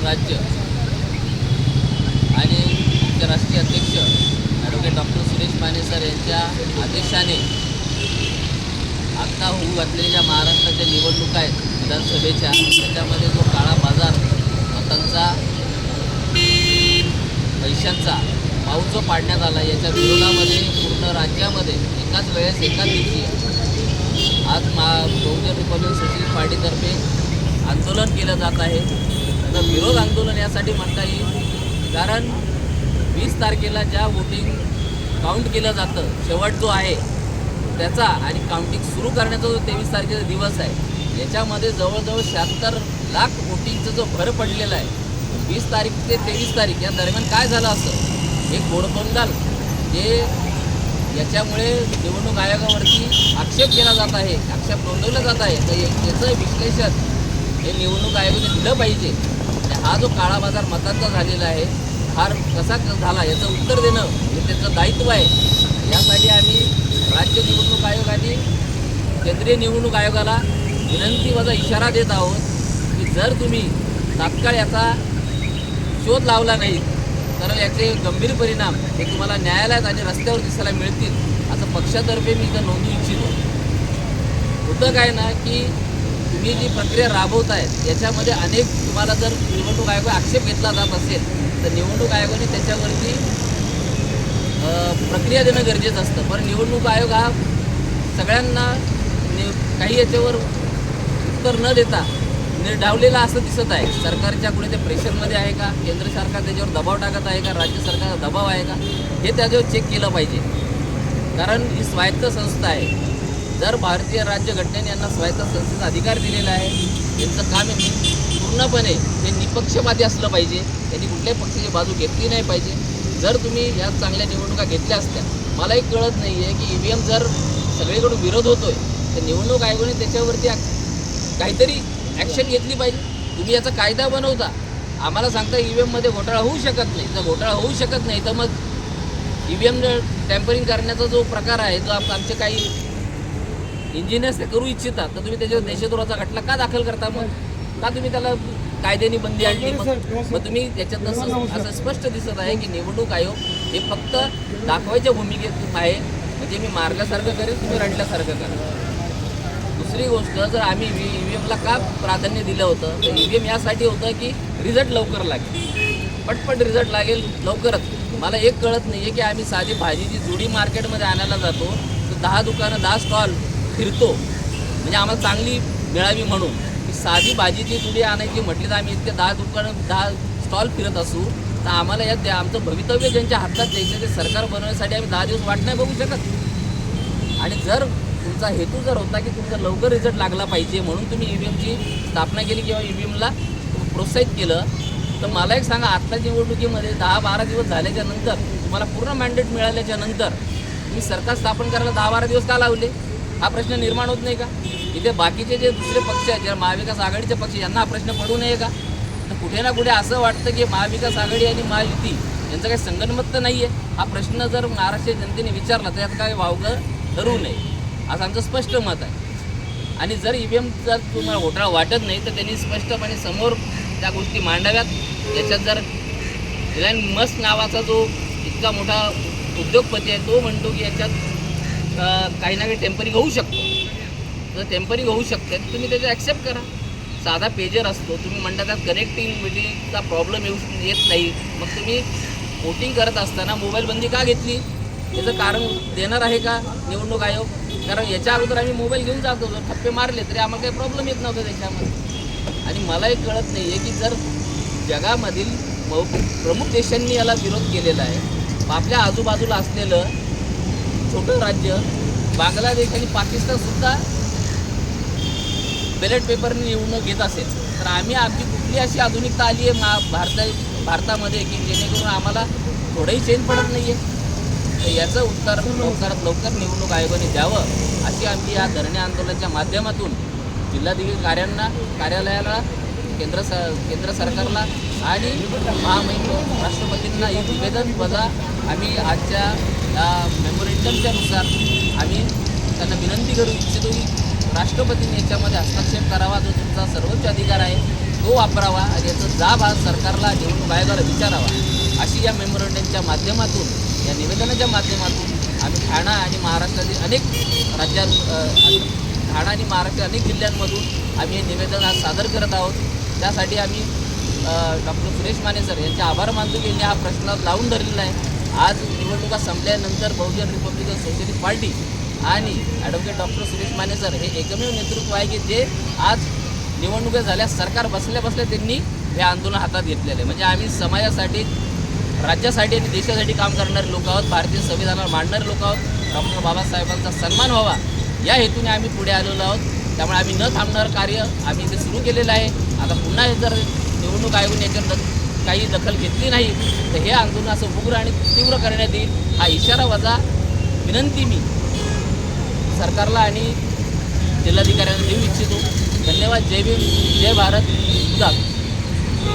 राज्य आणि आमचे राष्ट्रीय अध्यक्ष advocate doctor Suresh Mane sir यांच्या आदेशाने आत्ता होऊ घातलेल्या महाराष्ट्राच्या निवडणुका आहेत विधानसभेच्या, त्याच्यामध्ये जो काळा बाजार मतांचा पैशांचा पाऊस जो पाडण्यात आला, याच्या विरोधामध्ये पूर्ण राज्यामध्ये एकाच वेळेस एकाच दिवशी आज बहुजन रिपब्लिकन सोशलिस्ट पार्टीतर्फे आंदोलन केलं जात आहे. तर विरोध आंदोलन यासाठी म्हणता येईल कारण 20 तारखेला ज्या वोटिंग काउंट केलं जातं, शेवट जो आहे त्याचा आणि काउंटिंग सुरू करण्याचा जो 23 तारखेचा दिवस आहे, याच्यामध्ये जवळजवळ 76 लाख वोटिंगचं जो भर पडलेला आहे. 20 तारीख ते 23 तारीख या दरम्यान काय झालं असं एक घोडबंगाल जे याच्यामुळे निवडणूक आयोगावरती आक्षेप केला जात आहे, आक्षेप नोंदवला जात आहे. तर याचं विश्लेषण हे निवडणूक आयोगाने दिलं पाहिजे. हा जो काळा बाजार मतांचा झालेला आहे, हा कसा झाला याचं उत्तर देणं हे त्याचं दायित्व आहे. यासाठी आम्ही राज्य निवडणूक आयोग आणि केंद्रीय निवडणूक आयोगाला विनंतीवजा इशारा देत आहोत की जर तुम्ही तात्काळ याचा शोध लावला नाही तर याचे गंभीर परिणाम हे तुम्हाला न्यायालयात आणि रस्त्यावर दिसायला मिळतील, असं पक्षातर्फे मी इथं नोंदवू इच्छितो. होतं काय ना की तुम्ही जी प्रक्रिया राबवत आहेत याच्यामध्ये अनेक तुम्हाला जर निवडणूक आयोग आक्षेप घेतला जात असेल तर निवडणूक आयोगाने त्याच्यावरती प्रक्रिया देणं गरजेचं असतं. पण निवडणूक आयोग हा सगळ्यांना काही याच्यावर उत्तर न देता निर्ढावलेला असं दिसत आहे. सरकारच्या कुठे ते प्रेशरमध्ये आहे का, केंद्र सरकार त्याच्यावर दबाव टाकत आहे का, राज्य सरकारचा दबाव आहे का, हे त्याच्यावर चेक केलं पाहिजे. कारण ही स्वायत्त संस्था आहे. जर भारतीय राज्यघटनेने यांना स्वायत्त संस्थेचा अधिकार दिलेला आहे, यांचं काम आहे पूर्णपणे हे निपक्षपाती असलं पाहिजे. त्यांनी कुठल्याही पक्षाची बाजू घेतली नाही पाहिजे. जर तुम्ही या चांगल्या निवडणुका घेतल्या असत्या, मलाही कळत नाही आहे की EVM जर सगळीकडून विरोध होतोय तर निवडणूक आयोगाने त्याच्यावरती काहीतरी ॲक्शन घेतली पाहिजे. तुम्ही याचा कायदा बनवता, आम्हाला सांगता EVMमध्ये घोटाळा होऊ शकत नाही. जर घोटाळा होऊ शकत नाही तर मग EVM टॅम्परिंग करण्याचा जो प्रकार आहे, जो आमचे काही इंजिनियर्स ते करू इच्छितात, तर तुम्ही त्याच्यावर देशद्रोहाचा खटला का दाखल करता? मग का तुम्ही त्याला कायद्याने बंदी आणली? मग तुम्ही त्याच्यात असं स्पष्ट दिसत आहे की निवडणूक आयोग हे फक्त दाखवायच्या भूमिकेत आहे, म्हणजे मी मारल्यासारखं करेल, तुम्ही रडल्यासारखं करा. दुसरी गोष्ट, जर आम्ही EVMला का प्राधान्य दिलं होतं तर EVM यासाठी होतं की रिझल्ट लवकर लागेल, पटपट रिझल्ट लागेल लवकरच. मला एक कळत नाही आहे की आम्ही साधी भाजीची जुडी मार्केटमध्ये आणायला जातो तर 10 दुकानं 10 स्टॉल फिरतो, म्हणजे आम्हाला चांगली मिळावी म्हणून. की साधी भाजीची जुडी आणायची म्हटली तर आम्ही इतके 10 दुकानं 10 स्टॉल फिरत असू तर आम्हाला यात आमचं भवितव्य ज्यांच्या हातात द्यायचं ते सरकार बनवण्यासाठी आम्ही 10 दिवस वाट नाही बघू शकत. आणि जर तुमचा हेतू जर होता की तुमचा लवकर रिझल्ट लागला पाहिजे म्हणून तुम्ही EVMची स्थापना केली किंवा EVMला प्रोत्साहित केलं, तर मला एक सांगा, आत्ता निवडणुकीमध्ये 10-12 दिवस झाल्याच्या नंतर तुम्हाला पूर्ण मॅन्डेट मिळाल्याच्या नंतर तुम्ही सरकार स्थापन करायला 10-12 दिवस का लावले? हा प्रश्न निर्माण होत नाही का? इथे बाकीचे जे दुसरे पक्ष आहेत, जे महाविकास आघाडीचे पक्ष, यांना हा प्रश्न पडू नये का? तर कुठे ना कुठे असं वाटतं की महाविकास आघाडी आणि महायुती यांचं काही संगनमत तर नाही आहे. हा प्रश्न जर महाराष्ट्र जनतेने विचारला तर यात काय वावगं ठरवू नये, असं आमचं स्पष्ट मत आहे. आणि जर EVM जर तुम्हाला घोटाळा वाटत नाही तर त्यांनी स्पष्टपणे समोर त्या गोष्टी मांडाव्यात. याच्यात जर रिलायन्स मस्क नावाचा जो इतका मोठा उद्योगपती आहे तो म्हणतो की याच्यात काही ना काही टेम्परिंग होऊ शकतो, जर टेम्परिंग होऊ शकते तर तुम्ही त्याचं ॲक्सेप्ट करा. साधा पेजर असतो, तुम्ही म्हणता त्यात कनेक्टिव्हिटीचा प्रॉब्लेम येत नाही, मग तुम्ही वोटिंग करत असताना मोबाईल बंदी का घेतली? याचं कारण देणार आहे का निवडणूक आयोग? कारण याच्या अगोदर आम्ही मोबाईल घेऊन जातो, जर ठप्पे मारले तरी आम्हाला काही प्रॉब्लेम येत नव्हता त्याच्यामध्ये. आणि मलाही कळत नाही आहे की जर जगामधील प्रमुख देशांनी याला विरोध केलेला आहे, आपल्या आजूबाजूला असलेलं छोटं राज्य बांगलादेश आणि पाकिस्तानसुद्धा बॅलेट पेपरने निवडणूक घेत असेल तर आम्ही आमची कुठली अशी आधुनिकता आली आहे भारतामध्ये की जेणेकरून आम्हाला थोडंही चेन पडत नाही आहे? तर याचं उत्तर लवकरात लवकर निवडणूक आयोगाने द्यावं अशी आमची या धरणे आंदोलनाच्या माध्यमातून जिल्हाधिकारी कार्यालयाला, केंद्र सरकारला आणि महामहिम राष्ट्रपतींना हे निवेदन बघा. आम्ही आजच्या या मेमोरेंडमच्यानुसार आम्ही त्यांना विनंती करू इच्छितो की राष्ट्रपतींनी याच्यामध्ये हस्तक्षेप करावा, जो तुमचा सर्वोच्च अधिकार आहे. तो वापरावा आणि याचा जाब हा सरकारला निवडणूक आयोगाला विचारावा अशी या मेमोरंडमच्या माध्यमातून, या निवेदनाच्या माध्यमातून आम्ही ठाणा आणि महाराष्ट्रातील अनेक ठाणा आणि महाराष्ट्रातील अनेक जिल्ह्यांमधून आम्ही हे निवेदन आज सादर करत आहोत. त्यासाठी आम्ही डॉक्टर सुरेश माने सर यांचे आभार मानतो की यांनी हा प्रश्न लावून धरलेला आहे. आज निवडणुका संपल्यानंतर बहुजन रिपब्लिकन सोशलिस्ट पार्टी आणि advocate doctor Suresh Mane sir हे एकमेव नेतृत्व आहे की जे आज निवडणुका झाल्या सरकार बसल्या त्यांनी हे आंदोलन हातात घेतलेलं आहे. म्हणजे आम्ही समाजासाठी, राज्यासाठी आणि देशासाठी काम करणारे लोक आहोत, भारतीय संविधानाला मांडणारे लोक आहोत. डॉक्टर बाबासाहेबांचा सन्मान व्हावा या हेतूने आम्ही पुढे आलेलो आहोत. त्यामुळे आम्ही न थांबणार कार्य आम्ही इथे सुरू केलेलं आहे. आता पुन्हा जर निवडणूक आयोगाने याच्यावर काही दखल घेतली नाही तर हे आंदोलन असं उग्र आणि तीव्र करण्यात येईल हा इशारा वजा विनंती मी सरकारला आणि जिल्हाधिकाऱ्यांना देऊ इच्छितो. धन्यवाद. जय भीम, जय भारत, गुजरात.